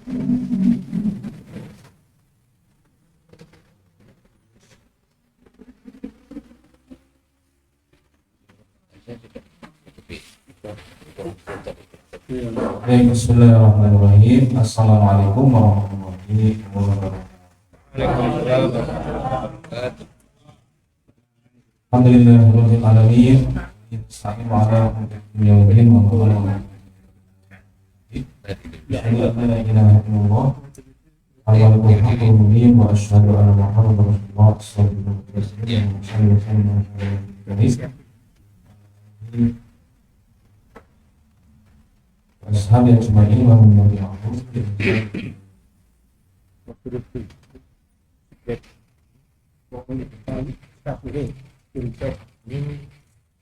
Bismillahirrahmanirrahim. Assalamualaikum warahmatullahi wabarakatuh. Alhamdulillahirabbil alamin. Assalamu alaikum warahmatullahi wabarakatuh. Bismillahirrahmanirrahim. Alhamdulillahirabbil wa asyhadu anna Muhammadar Rasulullah sallallahu alaihi wasallam. Ashabi ajma'in wa hum tabi'ahum.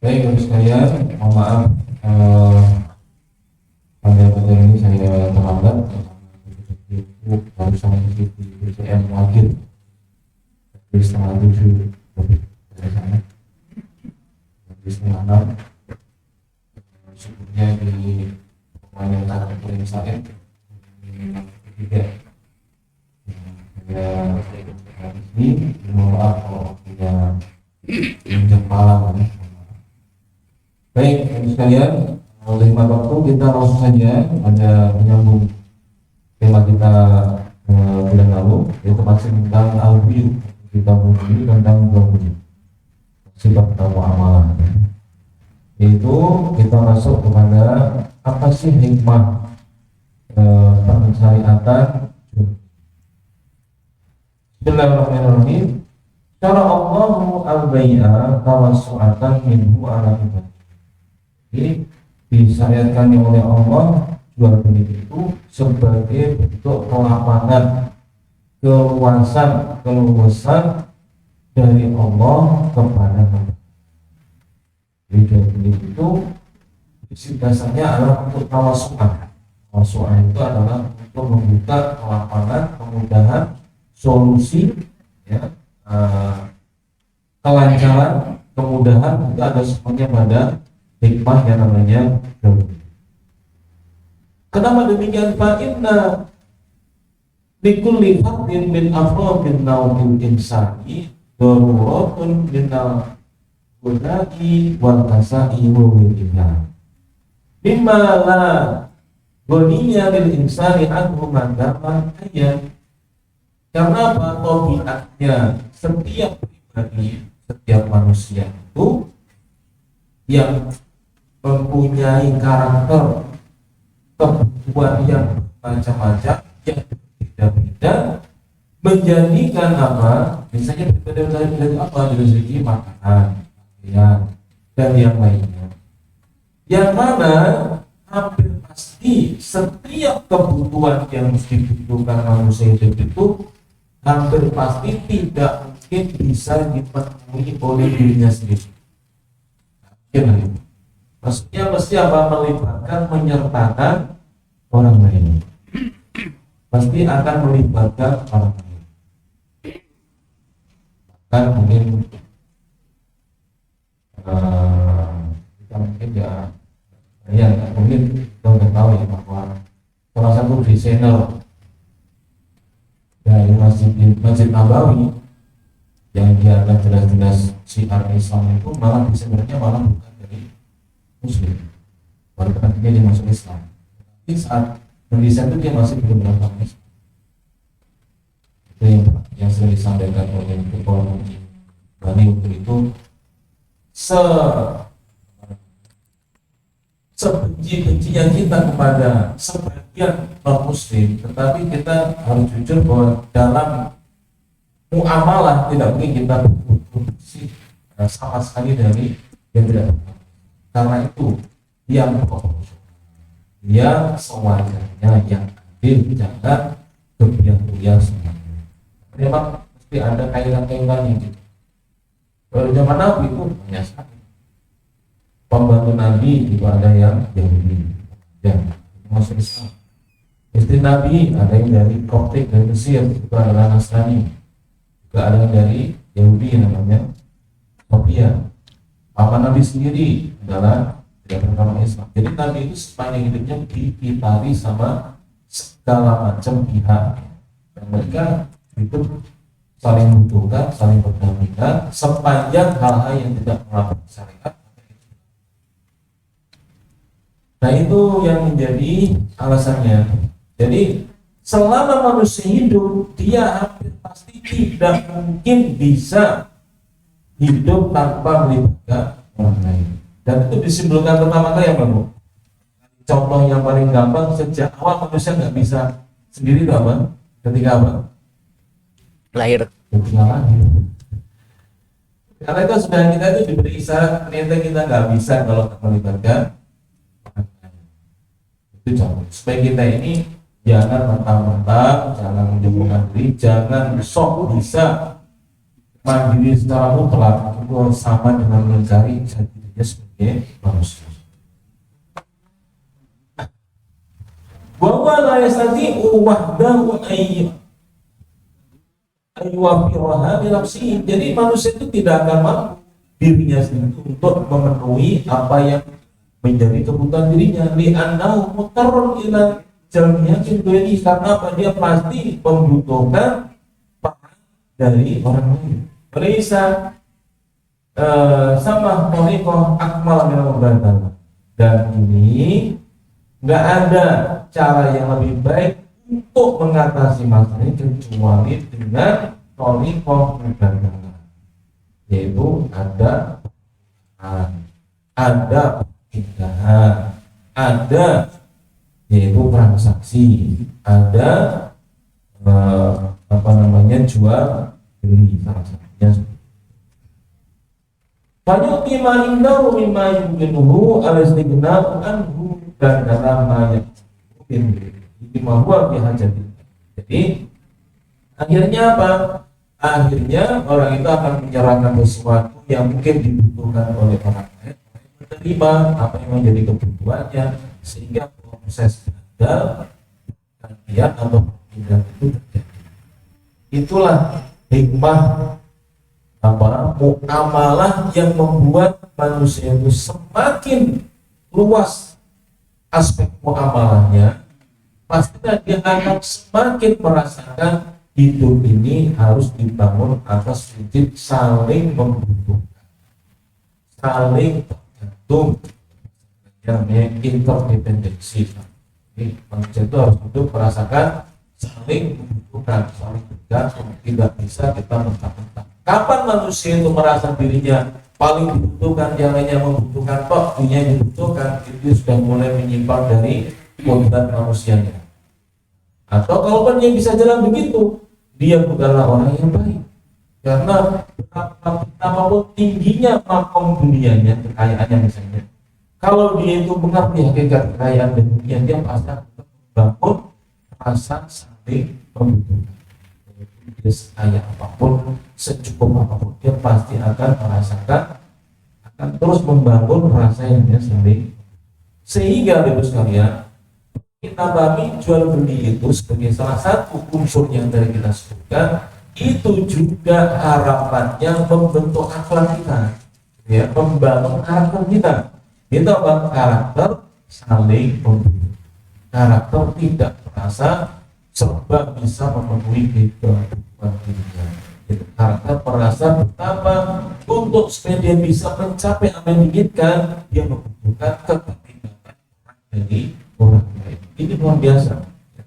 Baik, teman sekalian, mohon maaf pada ini saya terlambat. Baru sampai di BCM Wakil di setengah 7 dari sana, di setengah 6 sebelumnya di wanita kirim saya ketiga ini maaf kalau punya pinjam malam. Baik sekalian, oleh waktu kita langsung saja ada menyambung tema kita bulan lalu, yaitu masih tentang al-biyu. Kita ini tentang sifat amalan, yaitu kita masuk kepada apa sih hikmah pensyariatan. Bismillahirrahmanirrahim. Cara Allahu al-bai'a tawassu'atan minhu ala ibadihi. Ini disyariatkan oleh Allah jual beli itu sebagai bentuk kelapangan, keluasan dari Allah kepada hamba. Jadi jual beli itu dasarnya adalah untuk tawasu'an. Tawasu'an itu adalah untuk membuka kelapangan, kemudahan, solusi, ya, kelancaran, kemudahan. Itu ada semuanya pada hikmah yang namanya jual beli. Kenapa demikian? Fa'inna likulli fardin min afrodin naumil insani daruratun minal gunaki wal kasai wawilina mimma la goniya lil insani anhu mandama ayat. Karena apa? Tabiatnya setiap pribadi, setiap manusia itu yang mempunyai karakter, kebutuhan yang macam-macam, yang berbeda-beda, menjadikan apa? Misalnya berbeda dari apa? Dari segi makanan, pakaian, dan yang lainnya. Yang mana hampir pasti setiap kebutuhan yang dibutuhkan manusia itu hampir pasti tidak mungkin bisa dipenuhi oleh dirinya sendiri. Maksudnya mesti apa? Melibatkan, menyertakan orang lain. Pasti akan melibatkan orang lain. Bahkan mungkin kita mungkin mungkin kita udah tahu ya bahwa salah satu desainer dari Masjid Nabawi yang dia akan jelas-jelas syiar Islam itu malah desainernya malah bukan dari Muslim, baru ketika dia masuk Islam. Tapi saat mendesain itu dia masih belum beragama Islam. Itu yang sering disampaikan oleh Tukul Bani waktu itu. Sebenci-bencinya kita kepada sebagian non-muslim, tetapi kita harus jujur bahwa dalam muamalah tidak mungkin kita berbenci sama sekali dari yang tidak. Karena itu yang proporsional, yang sewajarnya, yang adil, jangan kebiasaan semuanya. Memang mesti ada kaitan-kaitannya gitu. Kalau zaman Nabi itu banyak sekali pembantu Nabi juga ada yang Yahudi, yang masuk Islam. Istri Nabi ada yang dari Koptik dari Mesir, itu adalah Nasrani. Juga ada yang dari Yahudi namanya Sophia. Papa Nabi sendiri adalah tidak beragama Islam. Jadi Nabi itu sepanjang hidupnya dipitari sama segala macam pihak, dan mereka itu saling membutuhkan, saling berdampingan sepanjang hal-hal yang tidak melanggar syariat. Nah itu yang menjadi alasannya. Jadi selama manusia hidup, dia hampir pasti tidak mungkin bisa hidup tanpa melibatkan orang lain. Dan itu disimpulkan pertama kali yang baru. Contoh yang paling gampang, sejak awal manusia nggak bisa sendiri itu apa? Ketika apa? Lahir. Ketika lahir. Karena itu sudah kita itu diberi isyarat, ternyata kita nggak bisa kalau tak melibatkan. Itu contoh. Supaya kita ini jangan mentang-mentang, jangan menjemputkan diri, jangan sok bisa mandiri secara mutlak, itu sama dengan mencari jati dirinya sebagai manusia. Bahwa la yastati'u wahdahu ayyuwafiraha bi nafsihi. Jadi manusia itu tidak akan mampu dirinya sendiri untuk memenuhi apa yang menjadi kebutuhan dirinya. Li'annahu mutarrun ila jalmiyatin dunia, karena apa? Dia pasti membutuhkan peran dari orang lain. Perisa sama tariqah akmal min al-mubadah. Dan ini nggak ada cara yang lebih baik untuk mengatasi masalah ini kecuali dengan tariqah mubadah, yaitu ada pindahan, ada yaitu transaksi, ada jual beli transaksinya. Banyak lima indahu mimma yumkinuhu al-istighna'u anhu, dan dalam banyak mungkin dimahwa bihajati. Jadi akhirnya apa? Akhirnya orang itu akan menyerahkan sesuatu yang mungkin dibutuhkan oleh orang lain, menerima apa yang menjadi kebutuhannya, sehingga proses gantian atau perpindahan itu terjadi. Itulah hikmah muamalah yang membuat manusia itu semakin luas aspek muamalahnya, pastinya dia akan semakin merasakan hidup ini harus dibangun atas prinsip saling membutuhkan, saling tergantung, yang interdependensi. Jadi manusia itu harus hidup merasakan saling membutuhkan, saling bergantung, tidak bisa kita mentang-mentang. Kapan manusia itu merasa dirinya paling dibutuhkan, yang hanya membutuhkan kok, dunia dibutuhkan, itu sudah mulai menyimpang dari kodrat manusianya. Atau kalaupun dia bisa jalan begitu, dia bukanlah orang yang baik. Karena apapun tingginya makom dunianya, kekayaannya misalnya, kalau dia itu mengerti hakikat kekayaan dan dunia, dia pasti akan membangun rasa saling membutuhkan. Dia sekaya apapun, secukup apapun, dia pasti akan merasakan, akan terus membangun rasa yang dia saling. Sehingga Bapak sekalian, kita bagi jual beli itu sebagai salah satu unsur yang dari kita sebutkan, itu juga harapannya membentuk akhlak kita, ya, membangun karakter kita. Itu apa? Karakter saling membutuhkan, karakter tidak merasa serba bisa memenuhi kebutuhan dirinya. Itu karakter merasa betapa untuk supaya dia bisa mencapai apa yang diinginkan, dia membutuhkan keterlibatan dari orang lain. Ini luar biasa,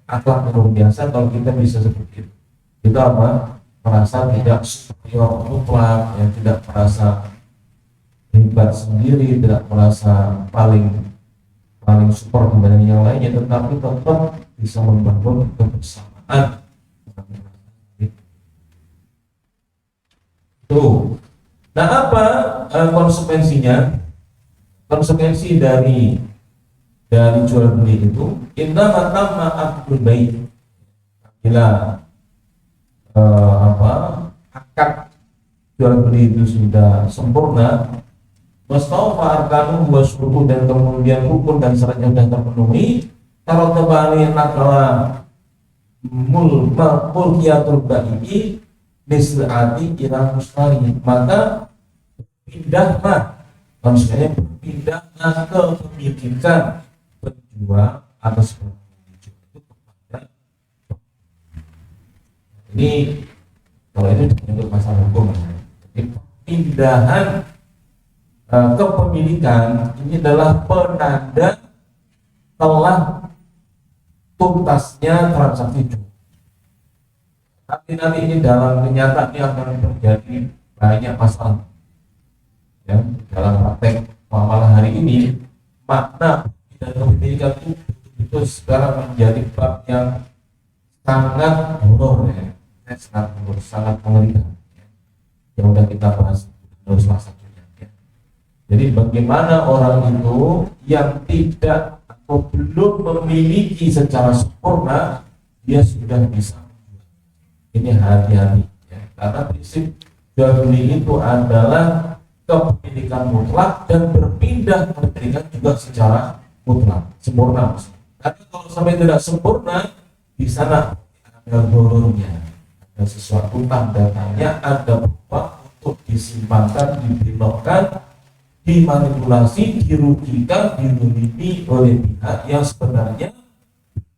akhlak luar biasa kalau kita bisa seperti itu. Kita apa? Merasa tidak superior mutlak, yang tidak merasa hebat sendiri, tidak merasa paling super dibanding yang lainnya, tetapi tetap bisa membangun kebersamaan. Tuh. Nah, apa konsekuensinya? Konsekuensi dari jual beli itu, inna matamma akdul baik. Bila akad jual beli itu sudah sempurna, wastaufa arkanu wa syurutu, dan kemudian rukun dan syaratnya sudah terpenuhi, taruh kembali nakala mulkiyatul baiki misrati ila mustari, maka pindahlah, maksudnya pindahlah ke pemilikan penjual atas penjual itu kepada Ini kalau itu menyangkut masalah hukum. Jadi pindahan kepemilikan ini adalah penanda telah tuntasnya transaksi jual. Tapi nanti ini dalam kenyataan ini akan terjadi banyak masalah. Ya, dalam praktek muamalah hari ini makna dan kepemilikan itu betul-betul sekarang menjadi bab yang sangat horor ya. Sangat mengerikan ya. Yang sudah kita bahas terus salah satunya ya. Jadi bagaimana orang itu yang tidak atau belum memiliki secara sempurna dia sudah bisa. Ini hati-hati ya. Karena prinsip jual beli itu adalah kepemilikan mutlak dan berpindah kepemilikan juga secara mutlak sempurna. Tapi kalau sampai tidak sempurna di sana ada borornya, ada sesuatu tanda-tanya, ada peluang untuk disimpankan, dibelokkan, dimanipulasi, dirugikan, dilindungi oleh pihak yang sebenarnya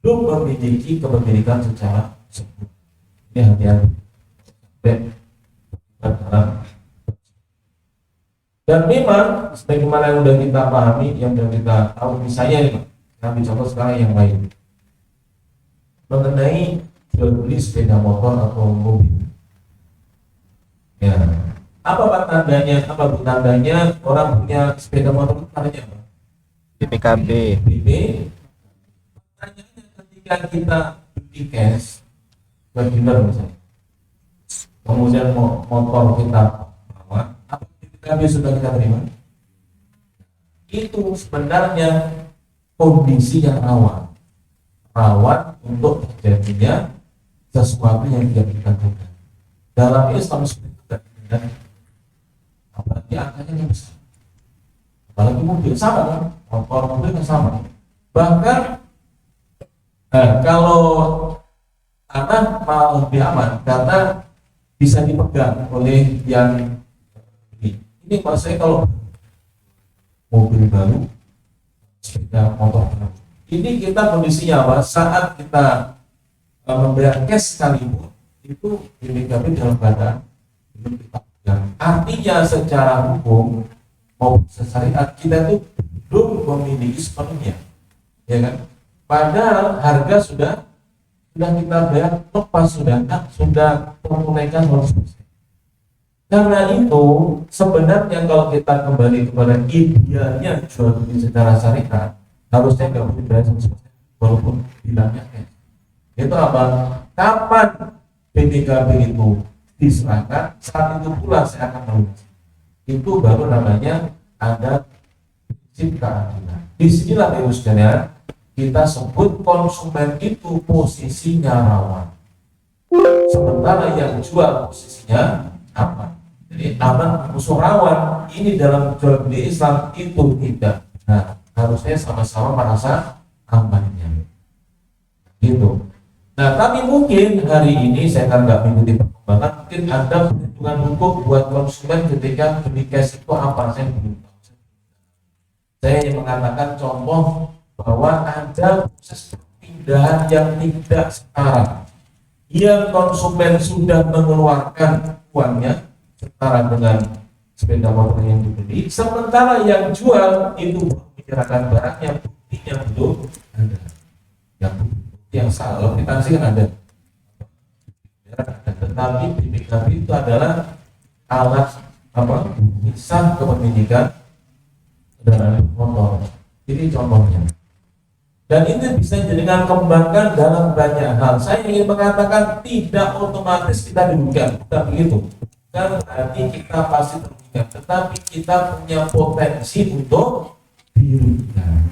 belum memiliki kepemilikan secara sempurna. Ini hati-hati. Dan memang sebagaimana yang sudah kita pahami, yang sudah kita tahu, misalnya ini, kami contoh sekarang yang lain mengenai jual beli sepeda motor atau mobil. Ya, apa tandanya? Apa tandanya orang punya sepeda motor? Tandanya apa? BPKB. BP. Tandanya ketika kita beli cash, benar misalnya. Kemudian motor kita bawa, apa BPKB sudah kita terima? Itu sebenarnya kondisi yang rawan untuk terjadinya sesuatu yang tidak kita duga. Dalam Islam seperti itu tidak, apalagi angkanya yang besar, apalagi mobil sama kan, mobil sama. Bahkan kalau tanah malah lebih aman karena bisa dipegang oleh yang ini. Maksudnya kalau mobil baru, sepeda motor baru, ini kita kondisinya apa? Saat kita membayar cash sekalipun itu BPKB dalam keadaan belum kita pegang. Artinya secara hukum maupun syariat kita itu belum memiliki sepenuhnya, ya kan? Padahal harga sudah kita bayar lepas, sudah menunaikan 100%. Karena itu sebenarnya kalau kita kembali kepada idealnya jual beli secara syariat, harusnya nggak boleh bayar 100% walaupun bilangnya cash. Itu apa? Kapan BPKB itu diserahkan, saat itu pula saya akan melunasi. Itu baru namanya ada prinsip keadilan. Disinilah sekalian kita sebut konsumen itu posisinya rawan, sementara yang jual posisinya aman. Jadi aman musuh rawan ini dalam jual beli Islam itu tidak. Nah, harusnya sama-sama merasa amannya gitu. Nah, tapi mungkin hari ini saya kan nggak mengikuti perkembangan, mungkin ada perhitungan hukum buat konsumen ketika beli cash itu apa, saya belum tahu. Saya yang mengatakan contoh bahwa ada proses perpindahan yang tidak setara, yang konsumen sudah mengeluarkan uangnya setara dengan sepeda motor yang dibeli, sementara yang jual itu menyerahkan barangnya, buktinya belum ada. Yang salah kita sih kan ada, tetapi BPKB itu adalah alat bisa kepemilikan kendaraan motor. Ini contohnya. Dan itu bisa dijadikan kembangkan dalam banyak hal. Saya ingin mengatakan tidak otomatis kita dirugikan, bukan begitu. Kan berarti kita pasti terrugikan, tetapi kita punya potensi untuk dirugikan.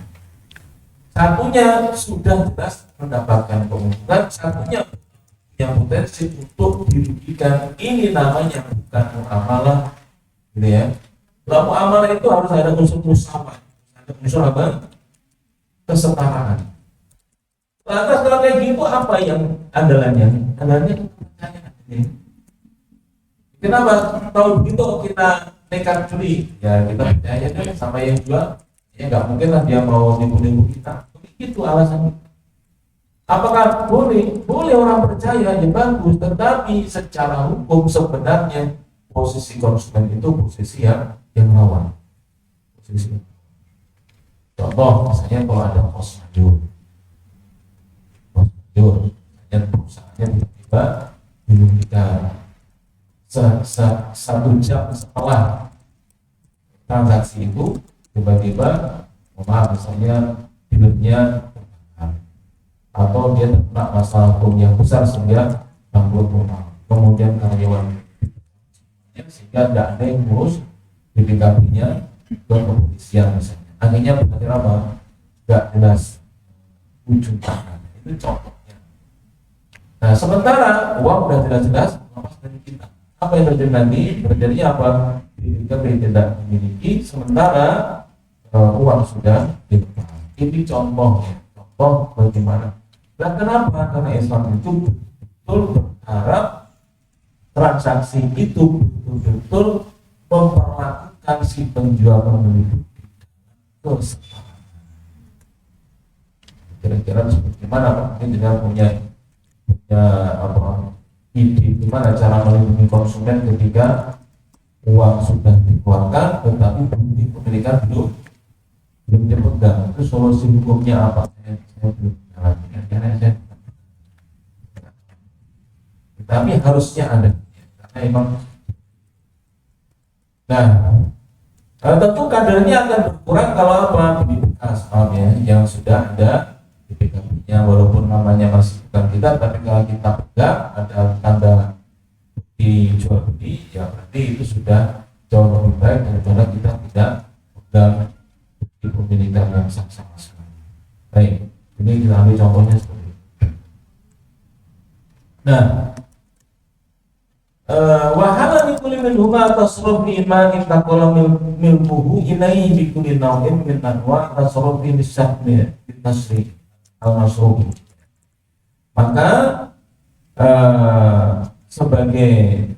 Satunya sudah jelas mendapatkan keuntungan, satunya yang potensi untuk dirugikan. Ini namanya bukan muamalah, gitu ya. Kalau muamalah itu harus ada unsur musyawarah, ada unsur apa? Kesetaraan. Lantas kalau kayak gitu apa yang andalannya? Andalannya kepercayaan. Kenapa? Kalau begitu kita nekat curi, ya kita percaya deh sama yang jual. Ya nggak mungkin lah dia mau nipu-nipu kita. Itu alasannya. Apakah boleh? Boleh, orang percaya, ya bagus. Tetapi secara hukum sebenarnya posisi konsumen itu posisi yang rawan. Posisi. Contoh, misalnya kalau ada force majeure, dan perusahaannya tiba-tiba dirugikan satu jam setelah transaksi itu, tiba-tiba, maaf, misalnya bilutnya atau dia terkena masalah hukum yang besar sehingga bangkrut total, kemudian karyawan sehingga tidak ada yang ngurus BPKB-nya ke kepolisian misalnya, akhirnya berarti apa? Nggak jelas ujung tangan, itu contohnya. Nah, sementara uang sudah jelas-jelas lepas dari kita, apa yang terjadi nanti? Terjadinya apa? BPKB tidak memiliki, sementara uang sudah dilepas. Ini contohnya, contoh bagaimana. Dan kenapa? Karena Islam itu betul berharap transaksi itu betul-betul memperlakukan si penjual pembeli kesetaraan. Kira-kira seperti mana Pak? Ini dengan punya ide gimana cara melindungi konsumen ketika uang sudah dikeluarkan tetapi bukti kepemilikan belum dipegang. Itu solusi hukumnya apa? Saya belum tapi harusnya ada, karena emang. Nah, tentu kadarnya akan berkurang kalau apa? Beli bekas, ya, yang sudah ada di PKB-nya, walaupun namanya masih bukan kita, tapi kalau kita pegang ada tanda dijual beli, ya berarti itu sudah jauh lebih baik daripada kita tidak pegang di pemilikan yang sama sekali. Baik, ini kita ambil contohnya seperti itu. Nah, wahala nikuli minhuma tasruf bi imanin taqala milkuhu ilaihi bi kulli naw'in min anwa tasruf bi nisabni bitasri al-masrubi. Maka sebagai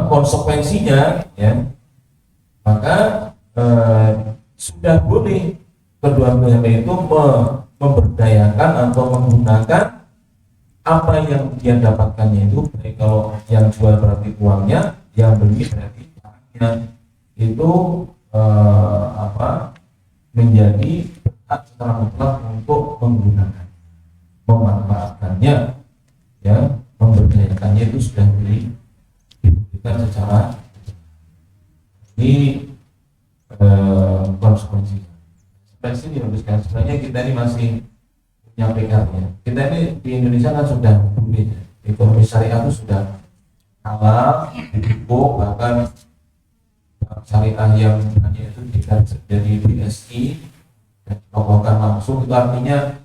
konsekuensinya, ya, maka sudah boleh kedua pihak itu memberdayakan atau menggunakan apa yang dia dapatkannya itu, baik kalau yang jual berarti uangnya, yang beli berarti barangnya, itu menjadi hak secara mutlak untuk menggunakan, memanfaatkannya, ya, memberdayakannya itu sudah diberikan secara ini konsekuensinya. Sampai sini habiskan. Sebenarnya kita ini masih menyampaikannya. Kita ini di Indonesia kan sudah boleh, ekonomi syariah itu sudah halal, didukung, bahkan syariah yang hanya itu tidak jadi BSI dan ditokohkan langsung, itu artinya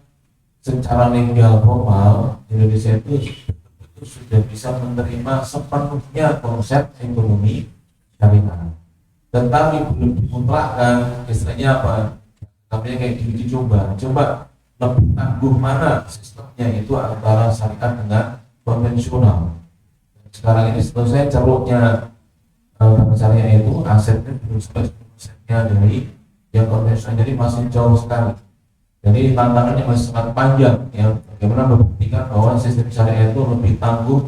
secara legal formal Indonesia itu sudah bisa menerima sepenuhnya konsep ekonomi syariah. Tetapi belum dimutlakkan, istilahnya apa? Namanya kayak diuji coba lebih tangguh mana sistemnya itu antara syariat dengan konvensional. Sekarang ini setahu saya ceruknya syariah itu asetnya belum sampai asetnya dari yang konvensional, jadi masih jauh sekali. Jadi tantangannya masih sangat panjang, ya, bagaimana membuktikan bahwa sistem syariah itu lebih tangguh,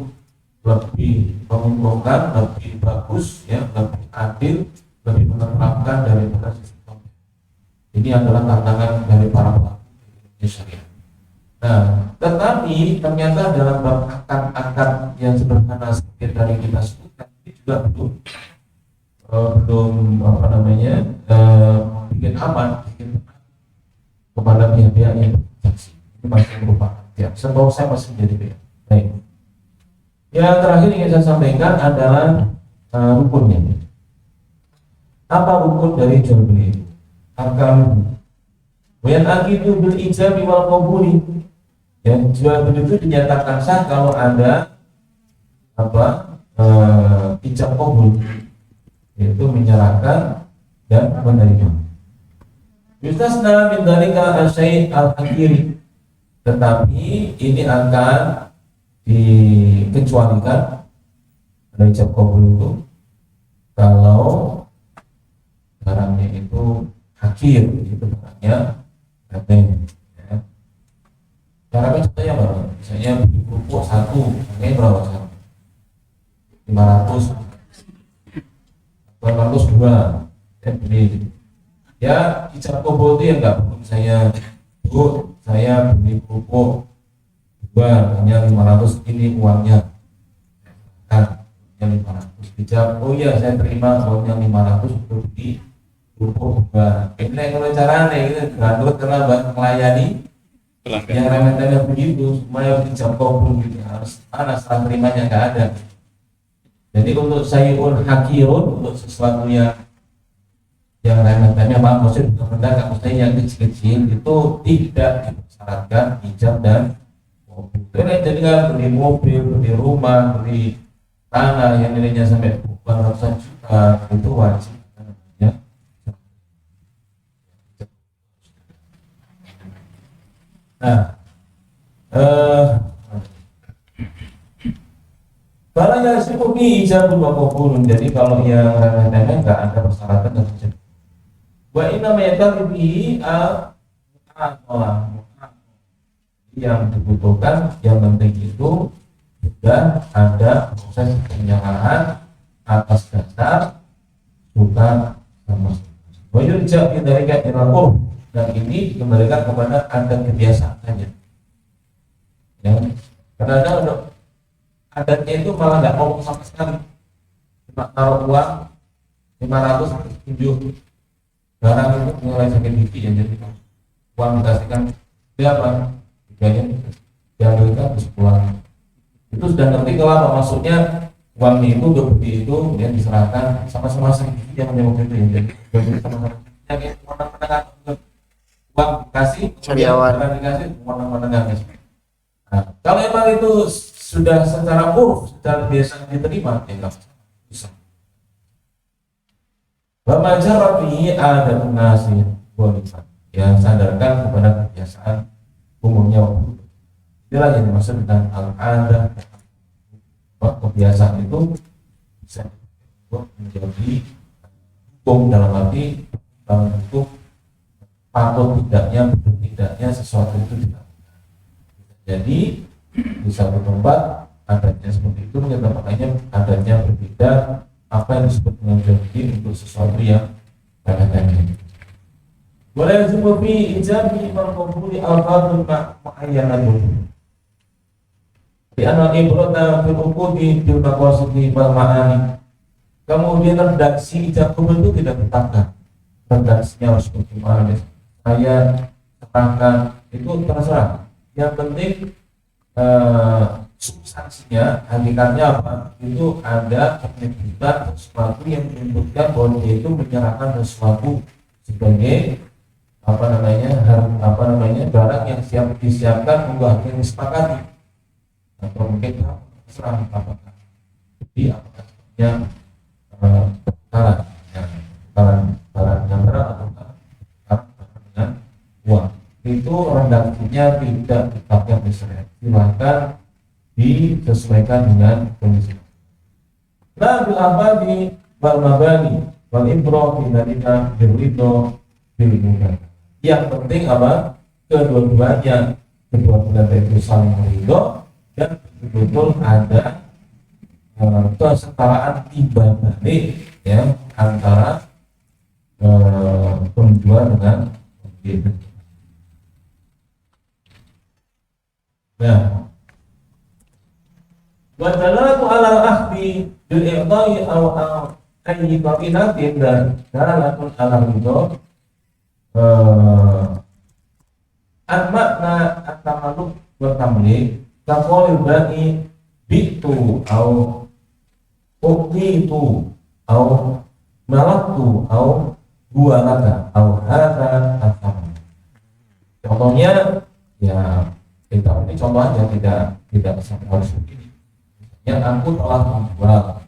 lebih menguntungkan, lebih bagus, ya, lebih adil, lebih menerapkan daripada sistem. Ini adalah tantangan dari para pelaku syariah. Nah, tetapi ternyata dalam bab akad yang sederhana seperti tadi kita sebutkan ini juga belum bikin aman, bikin kepada pihak-pihak yang bertransaksi. Ini masih merupakan pihak. Setahu saya masih menjadi pihak. Baik. Yang terakhir yang saya sampaikan adalah rukunnya. Apa rukun dari jual beli itu? Arkan Wayan akidu bil ijabi wal qabuli. Yang jual beli itu dinyatakan sah kalau ada ijab qabul, yaitu menyerahkan dan menerima. Yustasna min dzalika asy-syai' al-akhir. Tetapi ini akan dikecualikan dari ijab qabul itu kalau barangnya itu akhir, itu barangnya Raten, ya. Cara kan contohnya apa? Misalnya beli pupuk satu, harganya berapa satu? 500, 802, beli. Ya ijab kabul itu ya nggak perlu saya beli pupuk dua hanya 500, ini uangnya kan yang 500 ijab, oh iya saya terima uangnya 500 untuk beli pupuk dua. Ini kalau caranya itu gantung karena melayani yang remeh-temeh begitu, supaya ijab kabul gitu harus mana setelah terimanya nggak ada. Jadi untuk sayun hakirun, untuk sesuatu yang remeh-temeh, maksud rendah, nggak mesti yang kecil-kecil itu tidak dipersyaratkan ijab dan mobil. Jadi kan beli mobil, beli rumah, beli tanah yang nilainya sampai ratusan juta itu wajib namanya. Nah, barang yang seperti ijab wa qabulun. Jadi kalau yang remeh-temeh nggak ada persyaratan dan ijab. Wa inna ma yaqdihi yang dibutuhkan, yang penting itu sudah ada proses penyerahan atas dasar suka sama. Wa yurja dari ilal, dan ini dikembalikan kepada adat kebiasaan saja. Ya, kadang-kadang adatnya itu malah nggak ngomong sama sekali, cuma taruh uang 500 tunjuk barang itu mulai sakit gigi ya, jadi uang dikasihkan dia apa diganya diambilkan terus pulang. Itu sudah ngerti kalau apa maksudnya, uangnya itu udah beli itu kemudian diserahkan sama-sama sakit gigi yang menyebut itu ya, jadi sama-sama yang orang menengah uang dikasih Karyawan dikasih orang menengah. Nah, kalau emang itu sudah secara secara biasa diterima, ya nggak bisa. Bamajar rapi ada nasi boleh, yang sadarkan kepada kebiasaan umumnya waktu itu. Itulah yang dimaksud dengan al-adah. Kebiasaan itu bisa menjadi hukum dalam arti untuk patut tidaknya, betul tidaknya sesuatu itu dilakukan. Jadi di satu tempat adanya seperti itu, makanya adanya berbeda, apa yang disebut dengan janji untuk sesuatu yang remeh-temeh. Boleh seperti ijabi mengkumpuli al-fadl ma'ayyanatun di anak ibrata filukudi di maqasidi wal ma'ani. Kemudian redaksi ijab kabul itu tidak ditetapkan, redaksinya harus bagaimana, saya terangkan itu terserah. Yang penting substansinya, hakikatnya apa, itu ada penyebutan sesuatu yang menyebutkan bahwa dia itu menyerahkan sesuatu sebagai barang yang siap disiapkan untuk yang disepakati, atau mungkin terserah apakah jadi apakah yang barang atau barang dengan uang. Itu redaksinya tidak ditetapkan di syariat, silahkan disesuaikan dengan kondisi. Nah, bila di wal mabani wal ibroh binadina birrido bilmudah. Yang penting apa? Kedua-duanya itu saling ridho dan betul-betul ada kesetaraan timbal balik ya antara penjual dengan pembeli. Nah, wadalatu ala ahdi bil i'ta'i aw ayyi qinatin dan dalatun ala ridho an makna at-tamalluk wa tamlik taqul bani bitu aw uqitu aw malaktu aw bualaka aw hadza at-tamalluk. Contohnya ya kita ini contoh aja, tidak harus begini. Yang aku telah menjual,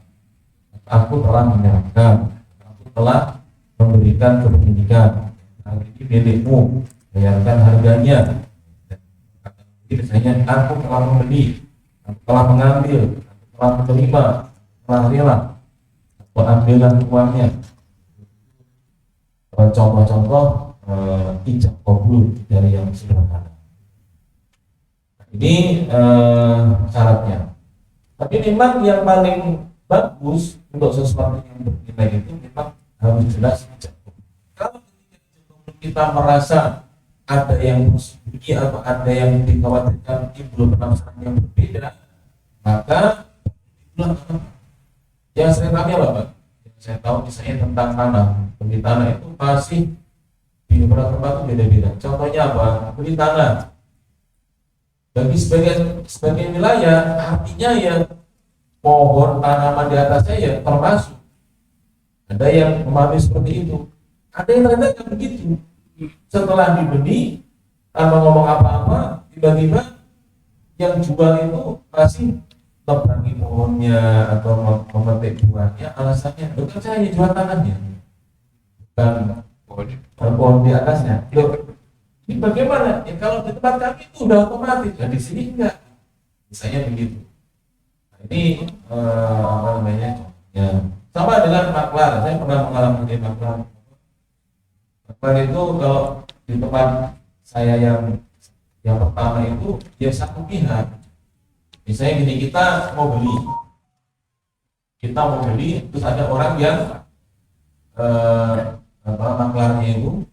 aku telah menyerahkan, aku telah memberikan kepemilikan, ini milikmu, bayarkan harganya. Misalnya aku telah membeli, aku telah mengambil, aku telah menerima, telah rela, aku ambilkan uangnya. Contoh-contoh ijab kabul dari yang sederhana. Ini syaratnya. Tapi memang yang paling bagus untuk sesuatu yang bernilai itu memang harus jelas ijab kabul. Kalau kita merasa ada yang bersembunyi atau ada yang dikhawatirkan timbul penafsiran yang berbeda, maka yang sering kami apa Pak? Yang saya tahu misalnya tentang tanah, beli tanah itu masih di beberapa tempat itu beda-beda. Contohnya apa? Beli tanah bagi sebagian wilayah artinya ya pohon tanaman di atasnya ya termasuk. Ada yang memahami seperti itu. Ada yang ternyata nggak begitu. Setelah dibeli tanpa ngomong apa-apa, tiba-tiba yang jual itu masih tebangi pohonnya atau memetik buahnya, alasannya bukan saya jual tanahnya, bukan pohon di atasnya. Ini bagaimana? Ya kalau di tempat kami itu udah otomatis, nah di sini enggak. Misalnya begitu. Nah, ini apa namanya? Ya sama dengan maklar. Saya pernah mengalami di maklar. Maklar itu kalau di tempat saya yang pertama itu dia satu pihak. Misalnya gini, kita mau beli, terus ada orang yang maklarnya itu,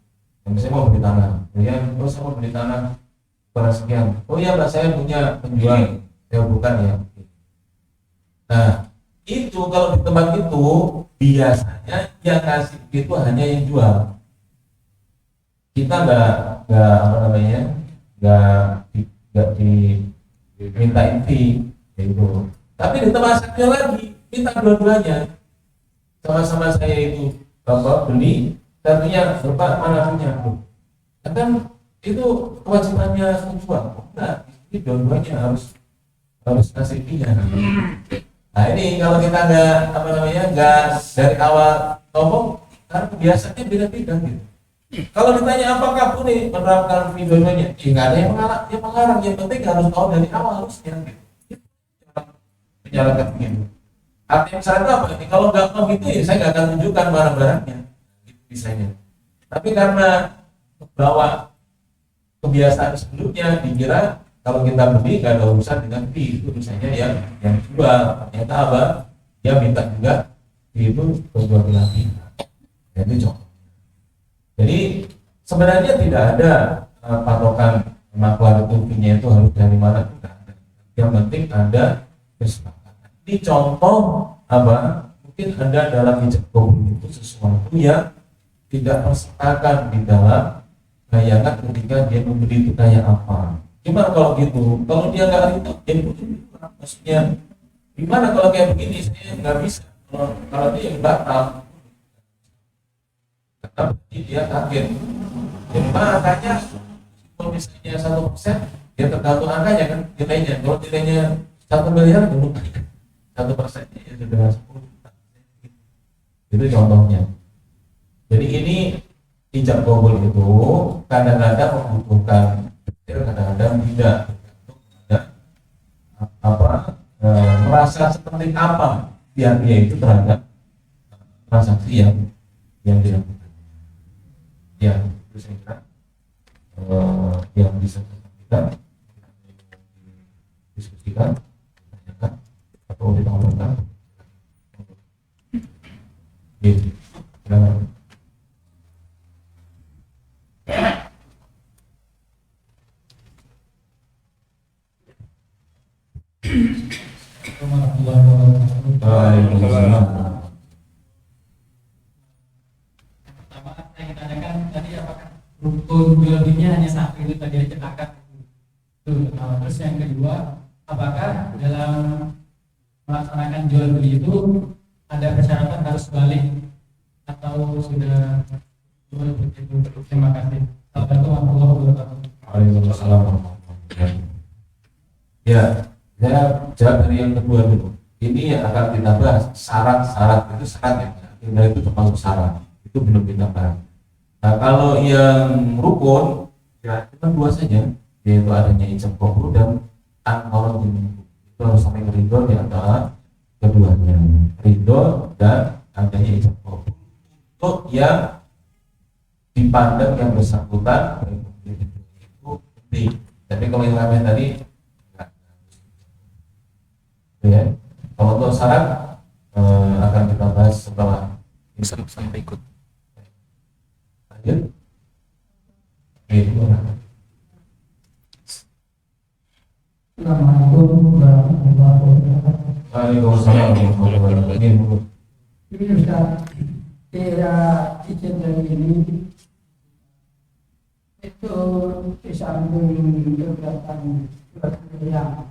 yang misalnya mau beli tanah, kemudian terus saya mau beli tanah pada sekian. Oh iya Mbak, saya punya penjual, saya bukan ya. Nah itu kalau di tempat itu biasanya yang kasih itu hanya yang jual. Kita nggak apa namanya, nggak minta inti itu. Tapi di tempat saya lagi minta dua-duanya. Sama-sama saya itu beli, tentunya Bapak mana punya aku. Kan itu kewajibannya menjual. Nah, ini dua-duanya harus kasih dia. Nah ini kalau kita nggak dari awal ngomong, karena biasanya beda-beda gitu. Kalau ditanya apakah boleh menerapkan videonya, nggak ada yang melarang. Yang penting harus tahu dari awal harusnya. Gitu. Menjalankan begitu. Artinya misalnya apa? Ini kalau nggak mau gitu ya saya nggak akan tunjukkan barang-barangnya, gitu misalnya. Tapi karena bawa kebiasaan sebelumnya dikira kalau kita beli nggak ada urusan dengan fee, itu misalnya yang jual ternyata apa? Dia minta juga itu kedua belah pihak. Itu contoh. Jadi sebenarnya tidak ada patokan maklar itu fee-nya itu harus dari mana, tidak ada. Yang penting ada kesepakatan. Ini contoh apa? Mungkin ada dalam ijab kabul itu sesuatu yang tidak tersertakan di dalam bayangan ketika dia membeli itu kayak apa. Gimana kalau gitu? Kalau dia nggak itu, dia maksudnya gimana kalau kayak begini? Saya nggak bisa. Kalau dia yang batal. Tapi dia kaget. Jadi makanya kalau misalnya 1%, dia tergantung angkanya kan nilainya. Kalau nilainya 1 miliar, belum 1%-nya ya sudah 10 juta. Itu contohnya. Jadi ini ijab kabul itu kadang-kadang membutuhkan, kadang-kadang tidak. Merasa seperti apa dia itu terhadap transaksi yang dilakukan. Ya, itu saya kira yang bisa kita diskusikan, tanyakan atau ditanggapan. Gitu. Waalaikumsalam. Pertama saya ingin tanyakan tadi apakah rukun jual belinya hanya satu itu tadi aja akad itu. Terus yang kedua, apakah dalam melaksanakan jual beli itu ada persyaratan harus balik atau sudah begitu? Terima kasih. Assalamualaikum warahmatullahi wabarakatuh. Waalaikumsalam warahmatullahi wabarakatuh. Ya, saya jawab dari yang kedua dulu. Ini yang akan kita bahas syarat-syarat itu syarat ya, itu termasuk syarat. Itu belum kita bahas. Nah kalau yang rukun ya cuma dua saja, yaitu adanya ijab kabul dan an-nawal itu harus sampai ke ridho di antara keduanya, ridho dan adanya ijab kabul untuk yang dipandang yang bersangkutan itu penting. Tapi kalau yang lain tadi enggak. Ya. Kalau untuk syarat akan kita bahas setelah sampai ikut. lanjut. Itu Assalamualaikum warahmatullahi wabarakatuh. Waalaikumsalam warahmatullahi wabarakatuh. Ini Ustaz, era digital ini itu disambung kegiatan yang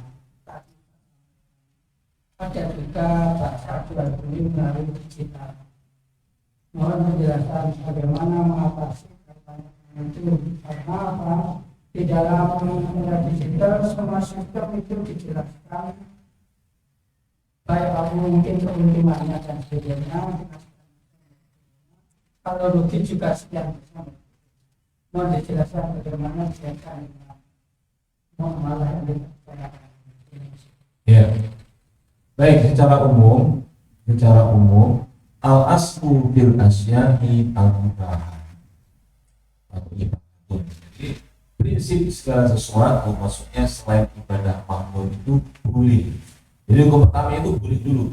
ada juga bahasa jual beli melalui digital. Mohon penjelasan bagaimana mengatasi pertanyaan itu karena apa? Di dalam era digital semua sistem itu dijelaskan baik apa mungkin keuntungannya dan sebagainya. Kalau rugi juga sekian besar. Mohon dijelaskan bagaimana kaitan dengan masalah yang dipertanyakan. Ya. Baik, secara umum al aslu fil asyahi al mubah atau ibadah. Jadi prinsip segala sesuatu maksudnya selain ibadah makhluk itu boleh. Jadi hukum pertama itu boleh dulu.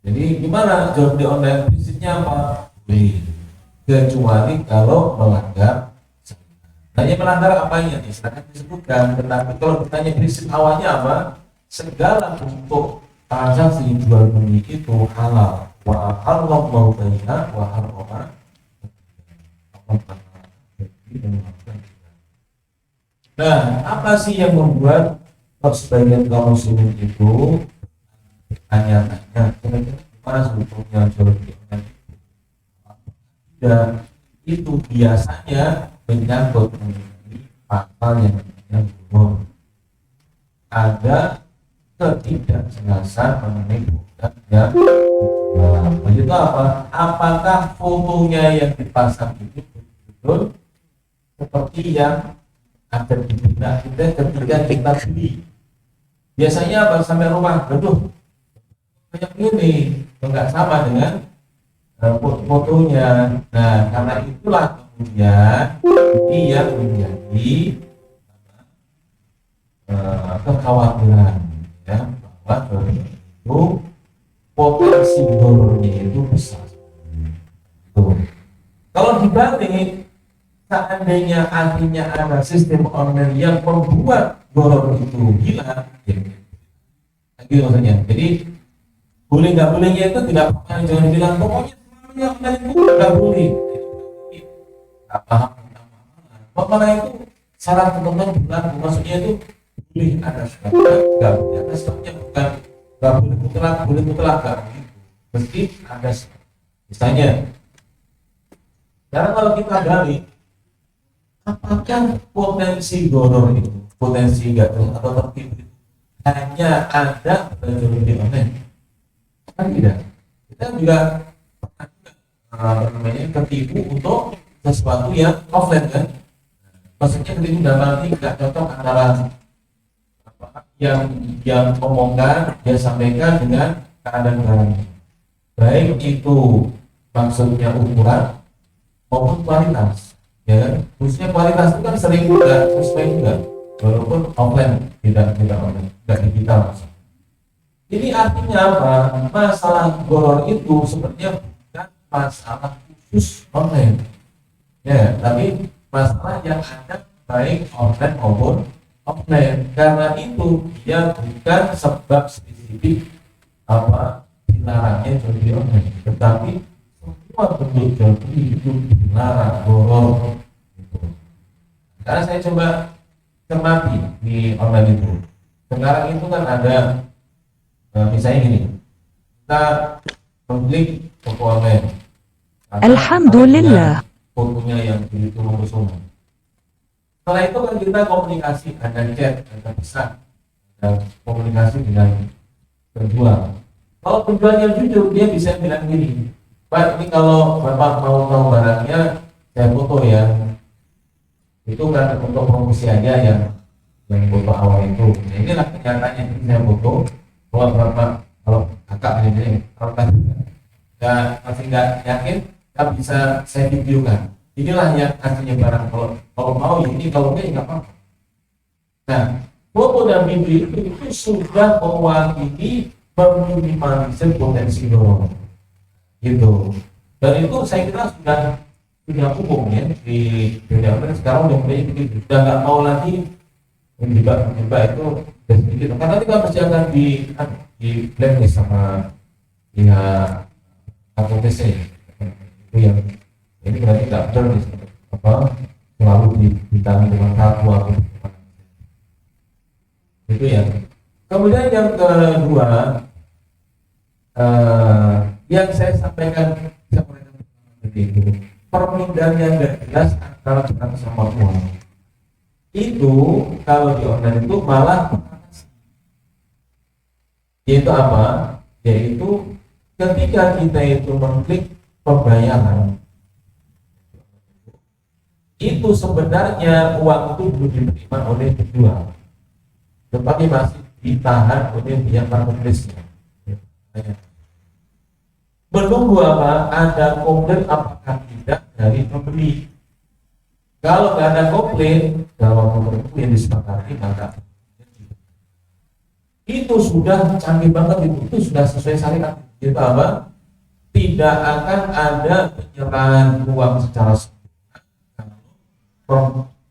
Jadi gimana jawab di online, prinsipnya apa? Boleh. Kecuali kalau melanggar. Tanya melanggar apanya nih? Silahkan disebutkan. Tetapi kalau ditanya prinsip awalnya apa? Segala bentuk transaksi jual beli itu halal. Wa halallahu bai'a wa harrama. Nah, apa sih yang membuat sebagian kaum muslimin itu tanya-tanya kira-kira gimana sebetulnya jual beli online itu? Dan itu biasanya menyangkut mengenai pasal yang umum. Ada ketidakjelasan mengenai produk yang begitu apa? Apakah fotonya yang dipasang itu betul seperti yang ada di benak kita ketika kita beli? Biasanya apa, sampai rumah, aduh banyak ini enggak sama dengan fotonya. Nah, karena itulah kemudian ini yang menjadi kekhawatiran ya, bahwa itu potensi dorornya itu besar. Tuh. Kalau dibalik, seandainya artinya ada sistem online yang membuat doror itu hilang, ya, gitu maksudnya. Jadi boleh nggak bolehnya itu tidak pernah, jangan bilang pokoknya semuanya online itu nggak boleh. Pokoknya itu syarat teman-teman berlaku, maksudnya itu boleh ada sebabnya, nggak boleh ada sebabnya, bukan nggak boleh mutlak nggak begitu. Meski ada sebab. Misalnya, karena kalau kita gali, apakah potensi doror itu, potensi gagal atau tertipu itu hanya ada pada jual beli online? Kan tidak. Kita juga tertipu untuk sesuatu yang offline kan? Maksudnya ketipu dalam arti nggak cocok antara yang omongkan dia sampaikan dengan keadaan barangnya. Baik itu maksudnya ukuran maupun kualitas. Ya, khususnya kualitas itu kan sering juga sesuai juga, walaupun offline tidak online, tidak digital maksudnya. Ini artinya apa? Masalah goror itu sebenarnya bukan masalah khusus online, ya, tapi masalah yang ada baik online maupun offline. Karena itu dia bukan sebab spesifik apa dilarangnya jual beli online, tetapi semua bentuk jual beli itu dilarang goror. Karena saya coba cermati di online itu. Sekarang itu kan ada misalnya gini, kita mengklik toko online. Alhamdulillah. Fotonya yang begitu mempesona. Setelah itu kan kita komunikasi, ada chat, ada pesan, ada komunikasi dengan penjual. Kalau penjualnya jujur, dia bisa bilang gini, Pak, ini kalau Bapak mau tahu barangnya, saya foto ya. Itu kan untuk promosi aja yang foto awal itu. Nah, inilah kenyataannya saya foto. Kalau Bapak, kalau kakak ini, kalau kan masih nggak yakin, kan bisa saya videokan. inilah yang artinya barang. Kalau mau ini, kalau enggak ya nggak apa-apa. Nah, foto dan video itu sudah mewakili meminimalisir potensi dorongan gitu. Dan itu saya kira sudah umum ya di dunia online sekarang udah mulai begitu. Sudah nggak mau lagi menjebak itu udah sedikit. Karena nanti kan pasti akan di blacklist sama pihak KPTC itu yang ini berarti tidak benar nih apa selalu ditangani dengan kartu atau itu ya. Kemudian yang kedua yang saya sampaikan itu permintaan yang nggak jelas antara barang sama uang itu kalau di online itu malah yaitu apa? Yaitu ketika kita itu mengklik pembayaran itu sebenarnya uang itu belum diterima oleh penjual, tetapi masih ditahan oleh pihak marketplace-nya. Menunggu apa? Ada komplain apakah tidak dari pembeli. Kalau nggak ada komplain, dalam komplain itu yang disepakati maka itu sudah canggih banget, itu sudah sesuai syariat. Itu apa? Tidak akan ada penyerahan uang secara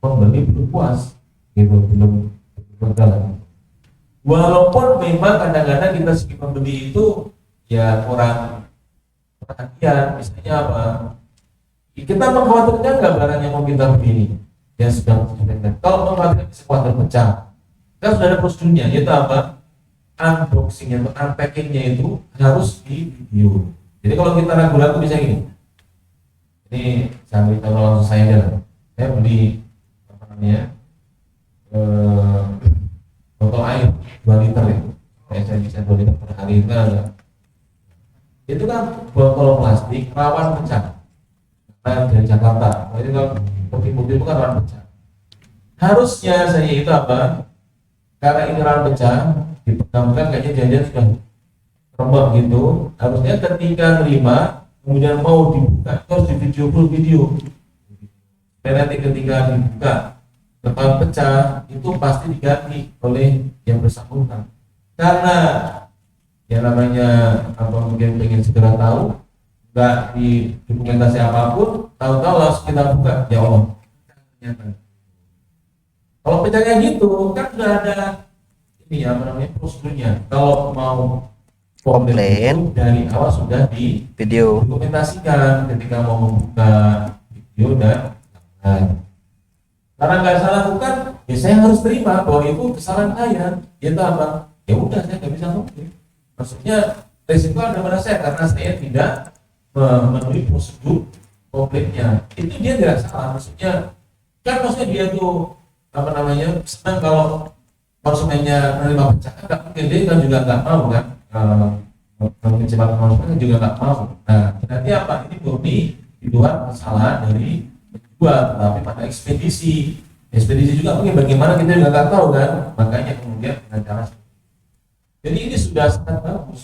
pembeli belum puas, gitu, belum berjalan. Walaupun memang kadang-kadang kita sebagai pembeli itu ya kurang perhatian, misalnya apa? Kita mengkhawatirkan nggak barang yang mau kita beli ya sudah terpecah. Kalau mengkhawatirkan bisa khawatir pecah, kan sudah ada prosedurnya, yaitu apa? Unboxingnya atau unpackingnya itu harus di video. Jadi kalau kita ragu-ragu bisa gini. Ini saya beritahu langsung saya aja lah. Saya beli apa namanya botol air 2 liter itu. Saya bisa 2 liter per hari itu kan botol plastik rawan pecah. Nah, dari Jakarta, jadi kalau putih-putih itu kan rawan pecah. Harusnya saya itu apa? Karena ini rawan pecah, dipegang-pegang kayaknya janjian sudah rembak gitu. Harusnya ketika terima, kemudian mau dibuka, terus di video full video. Dan nanti ketika dibuka, ketahuan pecah, itu pasti diganti oleh yang bersangkutan. Karena yang namanya apa mungkin ingin segera tahu, nggak di dokumentasi apapun, tahu-tahu langsung kita buka, ya Allah. Kalau pecahnya gitu, kan sudah ada ini ya, apa namanya prosedurnya. Kalau mau komplain dari awal sudah di video dokumentasikan ketika mau membuka video dan karena nggak saya lakukan, ya saya harus terima bahwa itu kesalahan saya. Itu apa? Ya udah saya nggak bisa komplain. Maksudnya resiko ada pada saya karena saya tidak memenuhi prosedur komplainnya. Itu dia tidak salah. Maksudnya dia tuh apa namanya senang kalau konsumennya menerima pecahan, nggak mungkin dia kan juga nggak mau kan mengecewakan konsumen juga nggak mau. Nah berarti apa? Ini murni di luar masalah dari penjual, tapi pada ekspedisi juga mungkin bagaimana kita juga nggak tahu kan, makanya kemudian dengan cara jadi ini sudah sangat bagus,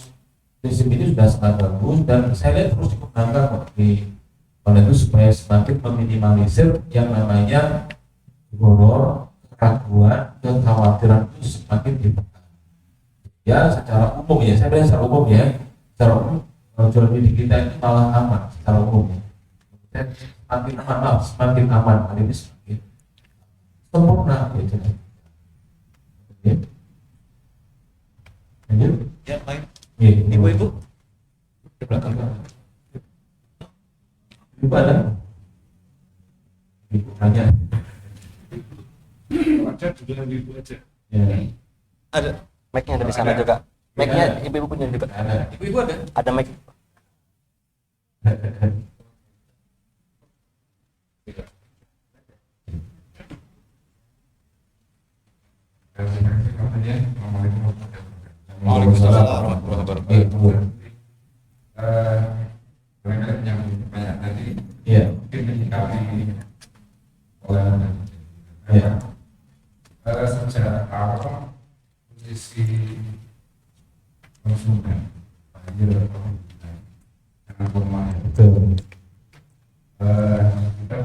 prinsip ini sudah sangat bagus dan saya lihat terus dikembangkan kok di oleh itu supaya semakin meminimalisir yang namanya horor, keraguan, kekhawatiran itu semakin ditekan. Ya secara umum ya, saya bilang secara umum ya, secara umum jual beli kita itu malah aman secara umum ya. Dan semakin aman, hari ini semakin sempurna ya. Ya. Lanjut. ya baik. Ya, Ibu-ibu di belakang. Ibu ada? Ibu tanya. Aja juga ibu aja. Ya. ada mic-nya ada di sana juga. Mic-nya ibu-ibu punya juga. Ada. Ibu ada? Ada mic. Waalaikumsalam warahmatullahi wabarakatuh. Iya. Mereka yang banyak tadi Iya. mungkin menyikapi oleh Iya. sejak awal posisi konsumen banjir dengan rumah Betul. kita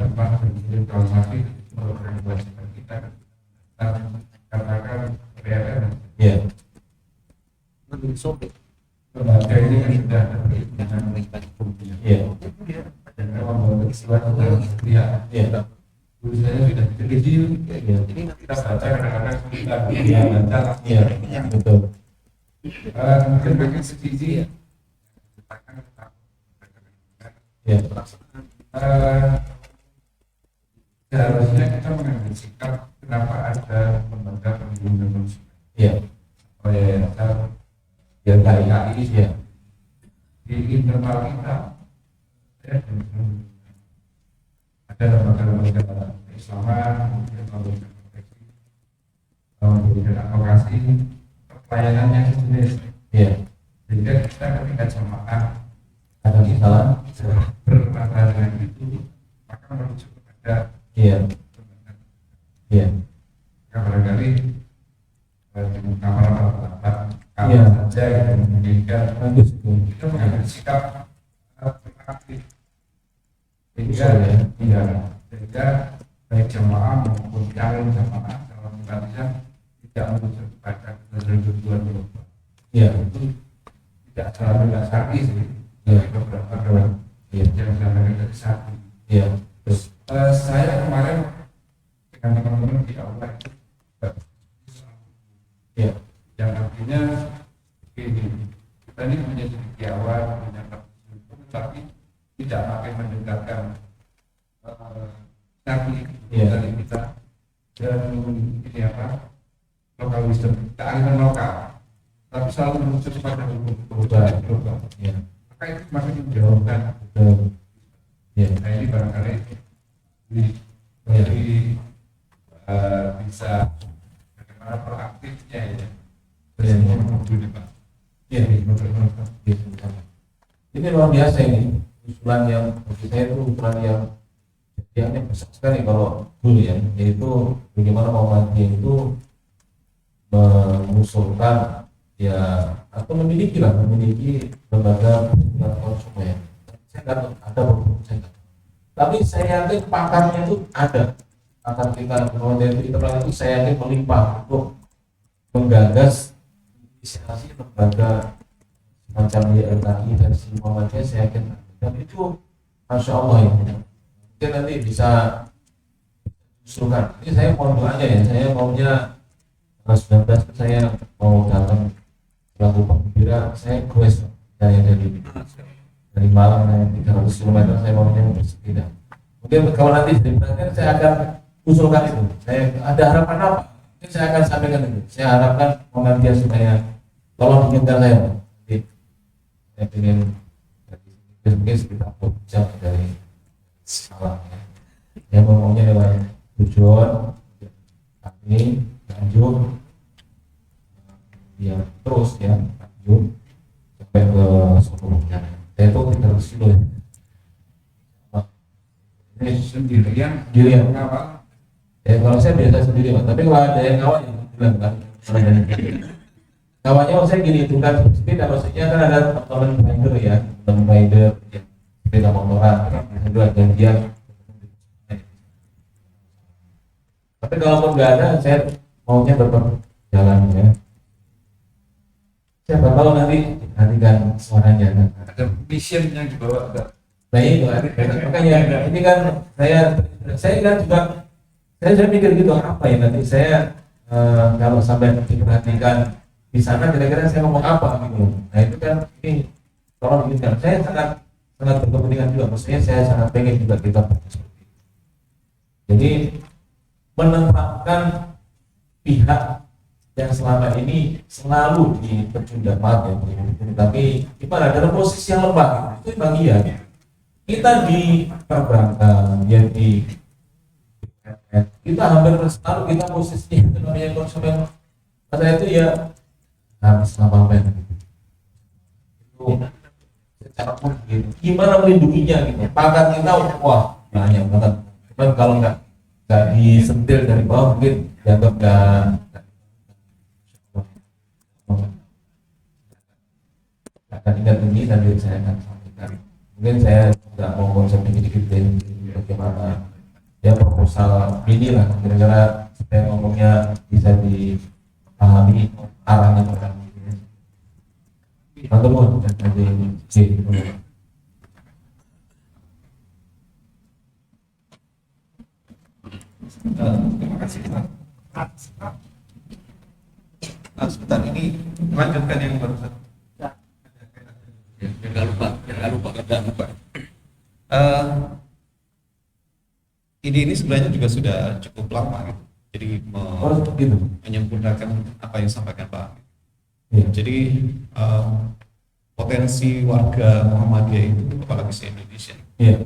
lembaga ini kan sudah ada Iya. dan memang membuat istilah ya Iya. tulisannya sudah kecil. Iya. Kita baca kadang-kadang kita Iya. baca Iya. Betul. mungkin bagi sisi Iya. seharusnya kita mengambil sikap kenapa ada lembaga perlindungan konsumen Iya. oleh Yang KI Iya. di internal kita ya, ada lembaga-lembaga keislaman, lembaga proteksi, memberikan advokasi, pelayanan yang sejenis. Iya. Sehingga kita ketika jamaah Ada masalah? bermasalah dengan itu, maka merujuk kepada Iya. Iya. yang barangkali kamar Iya. saja yang menginginkan Bagus itu. kita mengambil sikap proaktif Usul ya. sehingga baik jamaah maupun calon jamaah calon simpatisan tidak merujuk kepada tujuan global. Iya. Itu tidak selalu tidak syar'i sih. Iya. Beberapa doang Iya. yang disampaikan dari satu. Iya. Terus. Saya kemarin dengan teman-teman di aula itu Iya. yang artinya ini kita ini punya sedikit awal punya kapasitas tapi tidak makin mendekatkan nabi Iya. dari kita dan ini apa lokal wisdom kearifan lokal tapi selalu merujuk kepada hukum perubahan global Iya. maka itu makin menjauhkan. Betul. Iya. Nah ini barangkali Iya. bisa bagaimana proaktifnya ya. Iya. Iya. Ini luar biasa ini usulan yang bagi saya itu usulan yang besar sekali kalau dulu ya, yaitu bagaimana Muhammadiyah itu mengusulkan ya atau memiliki lembaga perlindungan konsumen. Saya nggak tahu ada beberapa saya nggak tahu. Tapi saya yakin pakarnya itu ada. Pakar kita kemudian internal itu saya yakin melimpah untuk menggagas inisiasi lembaga semacam YLKI versi Muhammadiyah. Saya yakin dan itu Masya Allah ya mungkin nanti bisa usulkan. Ini saya mohon doanya ya, saya maunya tanggal 19 saya mau datang selaku pembira, saya quest saya dari Malang yang 300 km saya maunya bersepeda. Mungkin kalau nanti diperhatikan saya akan usulkan itu. Saya ada harapan apa? Ini saya akan sampaikan itu. Saya harapkan Muhammadiyah supaya tolong diminta saya. Nanti saya ingin mungkin sekitar 4 jam dari Malang ya. Saya ngomongnya lewat tujuan kami lanjut ya terus ya lanjut sampai ke Solo ya. Saya itu 300 kilo ya. Ini Sendirian sendirian. mengawal Ya kalau saya biasa sendiri Pak, tapi kalau ada yang ngawal ya bilang kan. Kawannya saya gini, bukan sepeda, maksudnya kan ada teman rider ya, teman rider ya, sepeda motoran, itu ada janjian. Tapi kalau nggak ada, saya maunya tetap jalan ya. Siapa tahu nanti kan suaranya kan. ada mission yang dibawa ke Nah itu makanya ini kan saya kan juga saya mikir gitu apa ya nanti saya kalau sampai diperhatikan di sana kira-kira saya ngomong apa gitu. Nah itu kan ini tolong diingatkan. Saya sangat berkepentingan juga, maksudnya saya sangat pengen juga kita seperti itu. Jadi menempatkan pihak yang selama ini selalu dipercundapat ya, tapi gimana dalam posisi yang lemah itu bagian kita di perbankan ya di kita hampir selalu kita posisinya itu namanya konsumen pada itu ya habis lama itu secara gitu. Gimana melindunginya gitu pangkat kita wah banyak banget cuman kalau nggak disentil dari bawah mungkin dianggap nggak akan ingat ini nanti saya akan sampaikan. Mungkin saya nggak mau konsep dikit-dikit bagaimana ya proposal ini lah kira-kira supaya ngomongnya bisa dipahami arahnya Jadi gitu. Terima kasih. Sebentar ini melanjutkan yang barusan. Jangan lupa. Ide ini sebenarnya juga sudah cukup lama gitu. Jadi Oh gitu. menyempurnakan apa yang disampaikan Pak. Iya. Jadi potensi warga Muhammadiyah itu apalagi se Indonesia. Iya.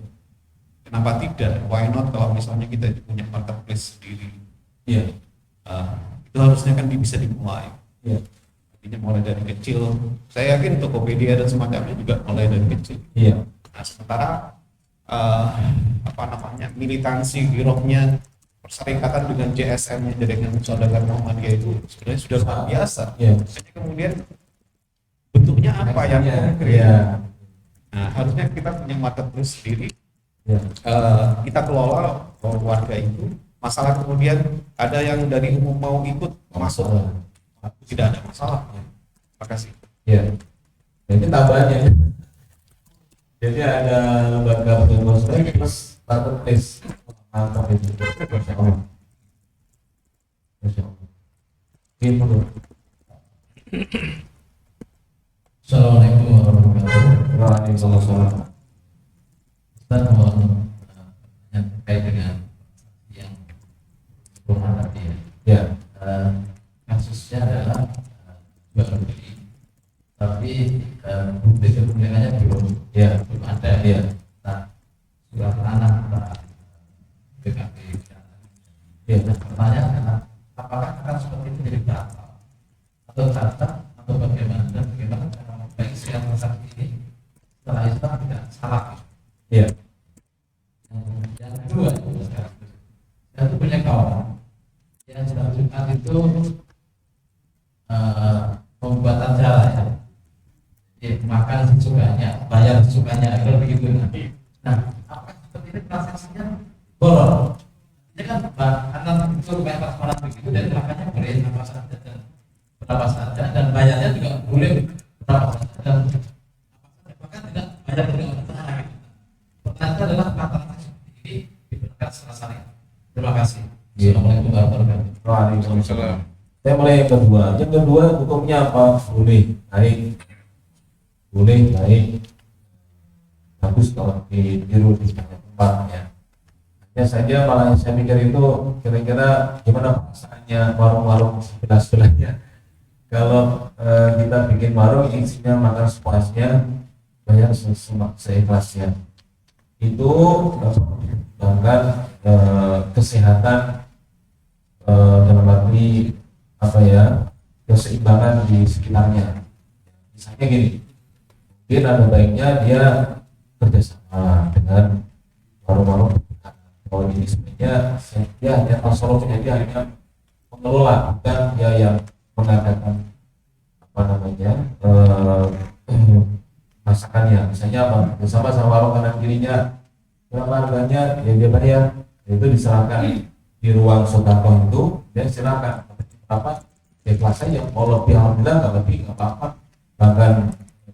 Kenapa tidak? Why not kalau misalnya kita punya marketplace sendiri? Iya. Itu harusnya kan bisa dimulai. Iya. Artinya mulai dari kecil. Saya yakin Tokopedia dan semacamnya juga mulai dari kecil. Iya. Nah, sementara militansi girohnya perserikatan dengan JSM-nya Jaringan Saudagar Muhammadiyah itu sebenarnya sudah luar biasa. Iya. Hanya kemudian bentuknya apa yang konkret? Iya. Nah, harusnya kita punya marketplace sendiri. Iya. Kita kelola warga itu. Masalah kemudian ada yang dari umum mau ikut masuk, tidak ada masalah. Terima kasih. Iya. Jadi tambahannya. Jadi ada lembaga pengawasan plus marketplace. Mantap itu. Masya Allah. Masya Allah. Gitu. Assalamualaikum warahmatullahi wabarakatuh. Waalaikumsalam. Ustaz mohon yang terkait dengan yang rumah tadi ya. Ya. Kasusnya adalah jual beli, tapi bukti kepemilikannya belum ada. Ya. Nah, surat tanah BKP. Ya. Nah, pertanyaan adalah apakah akan seperti itu jadi batal atau catat atau bagaimana dan bagaimana cara memperbaiki yang transaksi ini setelah itu tidak salah. Ya. Yang kedua itu saya tuh punya kawan yang sudah Jumat itu pembuatan jalan ya. Jadi makan sesukanya, bayar sesukanya, kira begitu. Nah, apa seperti ini transaksinya bolong? Ini kan karena itu kayak transparan begitu dan makanya boleh apa saja dan berapa saja dan bayarnya juga boleh berapa saja dan bahkan tidak bayar dengan benar gitu. Pertanyaan adalah transaksi ini diberikan secara syariat. Terima kasih. Assalamualaikum warahmatullahi wabarakatuh. Waalaikumsalam. Saya mulai yang kedua. Yang kedua hukumnya apa? Boleh naik. Boleh naik. Bagus kalau ditiru di banyak tempat ya. Ya saja malah saya pikir itu kira-kira gimana perasaannya warung-warung sebelah-sebelahnya. Kalau kita bikin warung isinya makan sepuasnya, bayar seikhlasnya. Itu bahkan kesehatan dalam arti apa ya, keseimbangan di sekitarnya. Misalnya gini, mungkin ada baiknya dia kerjasama dengan warung-warung. Kalau ini sebenarnya dia hanya solusinya dia hanya mengelola, bukan dia yang mengadakan apa namanya masakannya. Misalnya apa, bersama sama warung kanan kirinya berapa harganya ya dia bayar, itu diserahkan di ruang sodakoh itu, dan silakan apa ya kelas saja, mau lebih alhamdulillah, nggak lebih nggak apa-apa, bahkan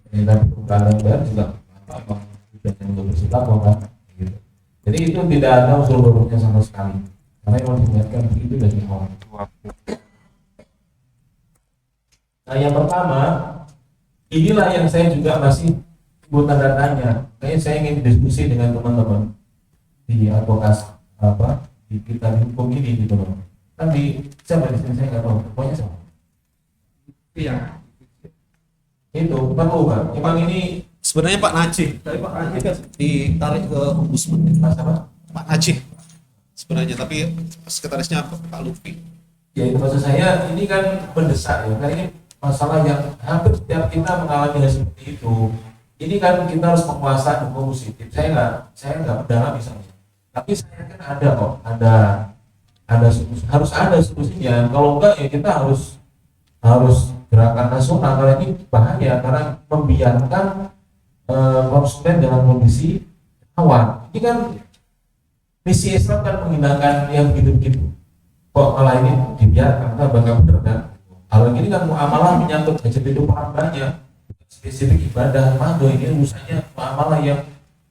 penyelenggaraan pertukaran bayar juga apa yang untuk bersodakoh kan gitu. Jadi itu tidak ada unsur buruknya sama sekali, karena yang diingatkan begitu dari awal. Nah yang pertama, inilah yang saya juga masih buat tanda tanya. Kayaknya saya ingin diskusi dengan teman-teman di advokasi apa di kita di hukum ini gitu loh. Kan di siapa di sini saya nggak tahu, pokoknya siapa. Iya. Itu perlu kan? Emang ini Sebenarnya Pak Najih, tapi Pak Najih kan ditarik ke ombudsman. Pak Najih sebenarnya, tapi sekretarisnya Pak Lutfi. ya itu maksud saya, ini kan mendesak ya. Karena ini masalah yang hampir setiap kita mengalami hal seperti itu. Ini kan kita harus menguasai hukum positif. Saya nggak mendalam misalnya. Tapi saya kan ada kok, harus ada solusinya. Kalau enggak ya kita harus gerakan nasional, karena ini bahaya karena membiarkan konsumen dalam kondisi awan. Ini kan misi Islam kan menghilangkan yang gitu-gitu. Kok malah ini dibiarkan, kan bangga bener kan? Kalau ini kan muamalah menyangkut hajat hidup orang banyak, spesifik ibadah, maka ini urusannya muamalah yang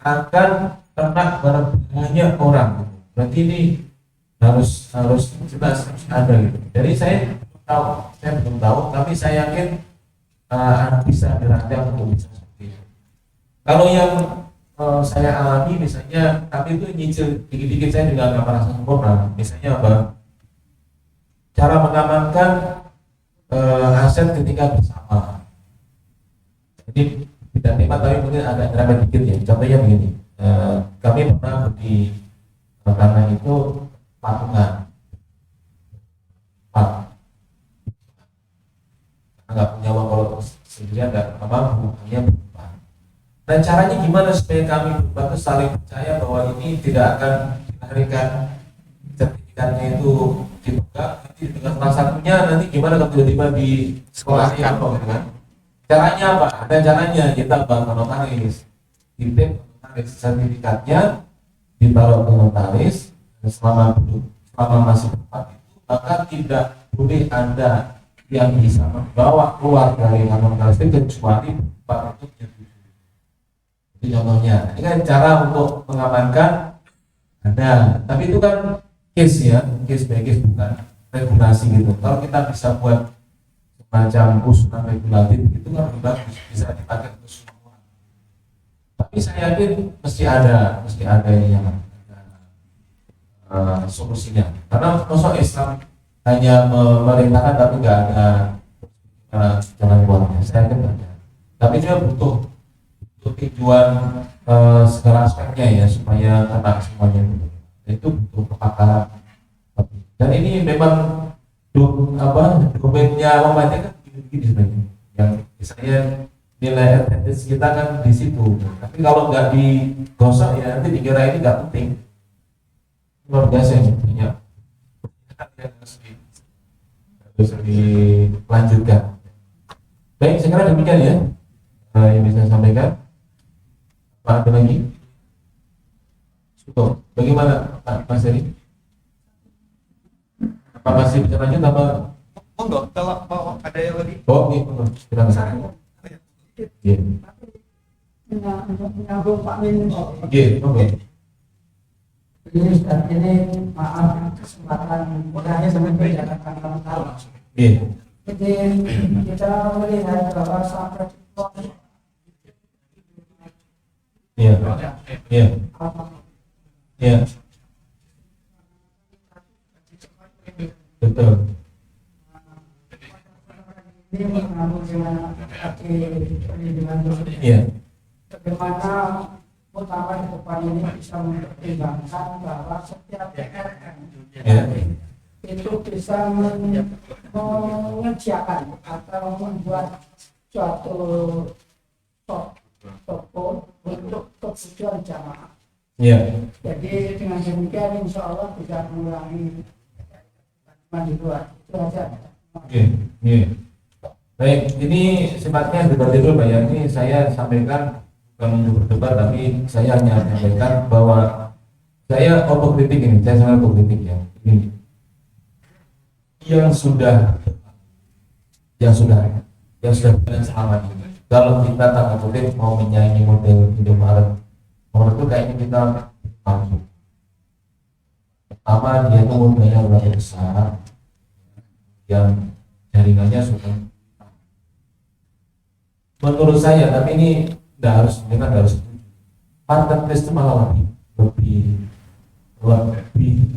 akan kena pada banyak orang. Berarti ini harus jelas harus ada gitu. Jadi saya belum tahu, tapi saya yakin bisa dirancang untuk bisa seperti itu. Kalau yang saya alami misalnya, tapi itu nyicil dikit-dikit, saya juga nggak merasa sempurna. Misalnya apa? Cara mengamankan aset ketika bersama. Jadi tidak nikmat, tapi mungkin agak drama dikit ya. Contohnya begini, kami pernah di tanah itu patungan, nggak punya uang, kalau sendirian nggak mampu, hanya berubah. Dan caranya gimana supaya kami berubah itu saling percaya bahwa ini tidak akan dilarikan sertifikatnya itu dibuka, nanti dengan salah satunya nanti gimana kalau tiba-tiba di sekolah apa gitu kan? Caranya apa? Ada caranya, kita bangun notaris, titip notaris sertifikatnya, ditaruh ke notaris, dan selama masih tempat itu, maka tidak boleh ada yang bisa membawa keluar dari kantor notaris itu kecuali tempat itu menyetujui. Itu contohnya. Ini kan cara untuk mengamankan ada, tapi itu kan case ya, case by case, bukan regulasi gitu. Kalau kita bisa buat semacam usulan regulatif itu kan lebih bagus, bisa dipakai untuk semua orang. Tapi saya yakin mesti ada ini yang solusinya. Karena masuk Islam hanya memerintahkan tapi nggak ada jalan keluarnya. Saya yakin ada. Tapi dia butuh tujuan segala aspeknya ya, supaya kena semuanya gitu. Itu butuh kepakaran. Dan ini memang dokumennya Muhammadiyah kan begini sebenarnya. Yang misalnya nilai etis kita kan di situ. Tapi kalau nggak digosok ya nanti dikira ini nggak penting. Luar biasa ini punya. Harus dilanjutkan. Baik, sekarang demikian ya yang bisa saya sampaikan. Apa ada lagi? Cukup. Bagaimana Pak Mas Heri? Apa masih bisa lanjut apa? Monggo, kalau mau ada yang lagi. Oh, iya, silakan. Iya. Menyambung Pak Min. Iya, oke. Ini maaf kesempatan mudahnya sampai berjalan tahun. Iya. Jadi kita melihat bahwa sampai Iya. Iya. Iya. Betul. ini mengambil dengan perlindungan sosial. Iya. Bagaimana utama di depan ini bisa mempertimbangkan bahwa setiap PRN itu bisa menyediakan atau membuat suatu toko untuk kebutuhan jamaah. Iya. Jadi dengan demikian insya Allah bisa mengurangi di luar. Itu aja. Oke. Iya. Baik, ini sifatnya debat itu Pak ya. Ini saya sampaikan bukan untuk berdebat, tapi saya hanya menyampaikan bahwa saya otokritik ini, saya sangat otokritik ya. Ini yang sudah berjalan selama ini. Kalau kita tanda kutip mau menyaingi model Indomaret, itu kayaknya kita mampu. Pertama dia itu modalnya luar besar, yang jaringannya sudah. Menurut saya, tapi ini tidak harus setuju. Marketplace itu malah lebih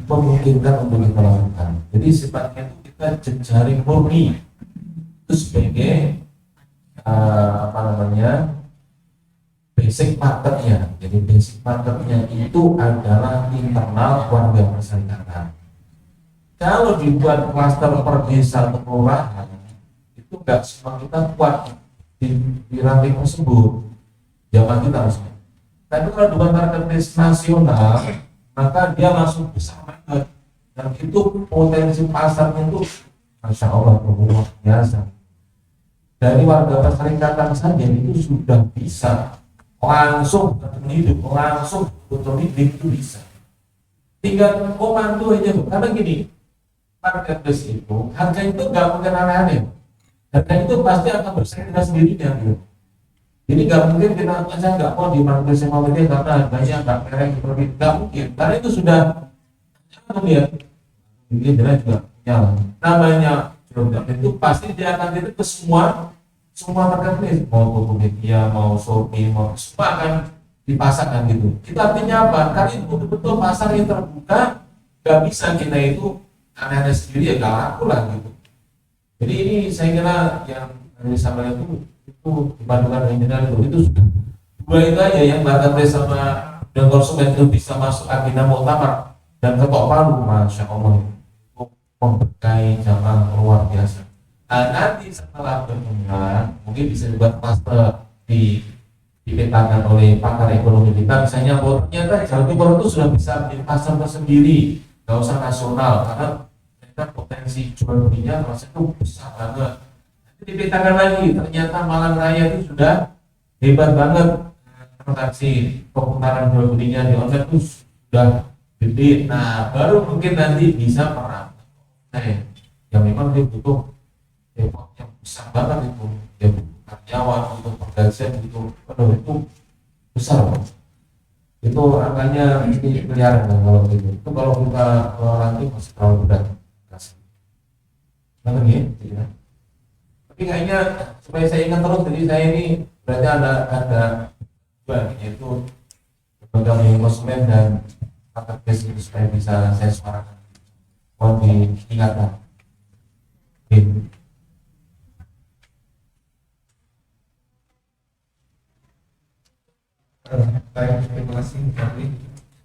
memungkinkan untuk kita lakukan. Jadi sifatnya itu kita jejaring murni itu sebagai basic marketnya. Jadi basic marketnya itu adalah internal warga masyarakat. Kalau dibuat klaster per desa atau kelurahan, itu nggak semua kita kuat di ranting tersebut. Zaman kita harusnya. Tapi kalau dibuat marketplace nasional, maka dia langsung besar banget. Dan itu potensi pasarnya itu, masya Allah, luar biasa. Dari warga perserikatan saja itu sudah bisa langsung hidup, langsung hidup itu bisa. Tinggal komando aja, karena gini, marketplace itu harga itu nggak mungkin aneh-aneh. Harga itu pasti akan bersaing dengan sendirinya gitu. Jadi nggak mungkin kita saya nggak mau di marketplace Muhammadiyah karena harganya nggak fair seperti itu. Nggak mungkin, karena itu sudah lihat ini jelas juga nyala. Namanya produk itu pasti dia akan itu ke semua marketplace, mau Tokopedia, mau Shopee, mau semua akan dipasarkan gitu. Itu artinya apa? Karena itu betul-betul pasar yang terbuka, nggak bisa kita itu aneh-aneh sendiri ya nggak laku lah gitu. Jadi ini saya kira yang dari sama itu dipadukan dengan itu sudah dua itu aja yang marketplace sama dan konsumen itu bisa masuk agenda muktamar dan ketok palu, masya Allah itu memberkahi jamaah luar biasa. Nah, nanti setelah berkembang mungkin bisa dibuat cluster dipetakan oleh pakar ekonomi kita, misalnya bahwa ternyata Jawa Timur itu sudah bisa menjadi pasar tersendiri, nggak usah nasional, karena ternyata potensi jual belinya rasanya itu besar banget. Nanti dipetakan lagi, ternyata Malang Raya itu sudah hebat banget, transaksi perputaran jual belinya di online itu sudah gede. Nah, baru mungkin nanti bisa perang. Yang memang dia butuh effort yang besar banget itu, dia butuh karyawan untuk pergantian itu, itu besar Pak. Itu angkanya ini miliaran kan kalau itu. Itu kalau kita nanti masih terlalu berat. Benar ya? Tapi kayaknya supaya saya ingat terus, jadi saya ini berarti ada dua, yaitu lembaga konsumen dan marketplace itu supaya bisa saya suarakan. Mohon diingatkan. Baik, terima kasih Fadli.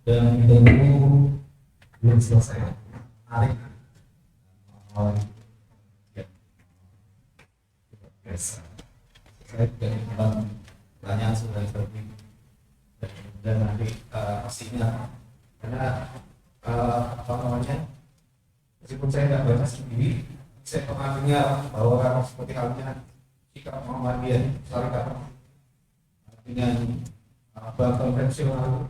Dan itu belum selesai. Menarik. Yes. Saya tidak ingin pertanyaan sudah seperti dan nanti pastinya karena apa namanya, meskipun saya tidak baca sendiri, saya pernah dengar bahwa seperti halnya sikap Muhammadiyah syarikat dengan bank konvensional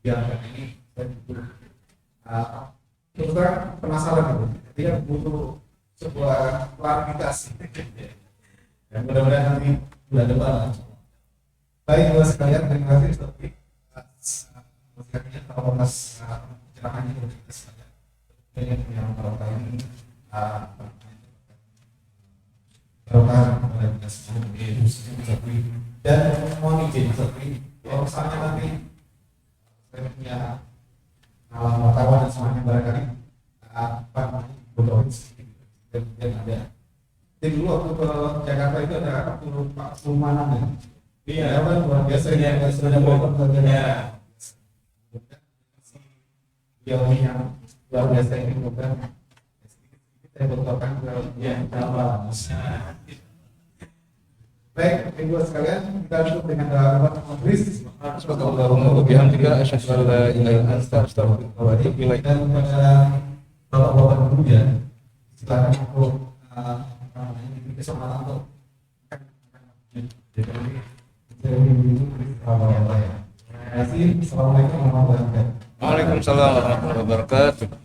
yang ini saya butuh terus terang penasaran gitu, dia butuh sebuah klarifikasi dan mudah-mudahan nanti bulan depan. Baik teman sekalian, terima kasih seperti kalau mas pencerahannya dari kita saja yang barokah ini barokah kepada kita semua dan mohon izin seperti kalau misalnya nanti saya punya wartawan dan semuanya barangkali apa namanya bodohin sedikit kemudian ada jadi dulu waktu ke Jakarta itu ada 40 mana ya. Iya, kan luar biasa ya, sudah bawa ya. Yang luar biasa ini bukan saya bertokan ya apa. Baik, ibu sekalian, kita tutup dengan doa maghrib. Subhanallah bihamdika asyhadu an la ilaha illa anta astaghfiruka wa atubu ilaik. Dan kepada bapak-bapak guru ya, silakan untuk kesempatan untuk Terima kasih. Assalamualaikum warahmatullahi wabarakatuh. Waalaikumsalam warahmatullahi wabarakatuh.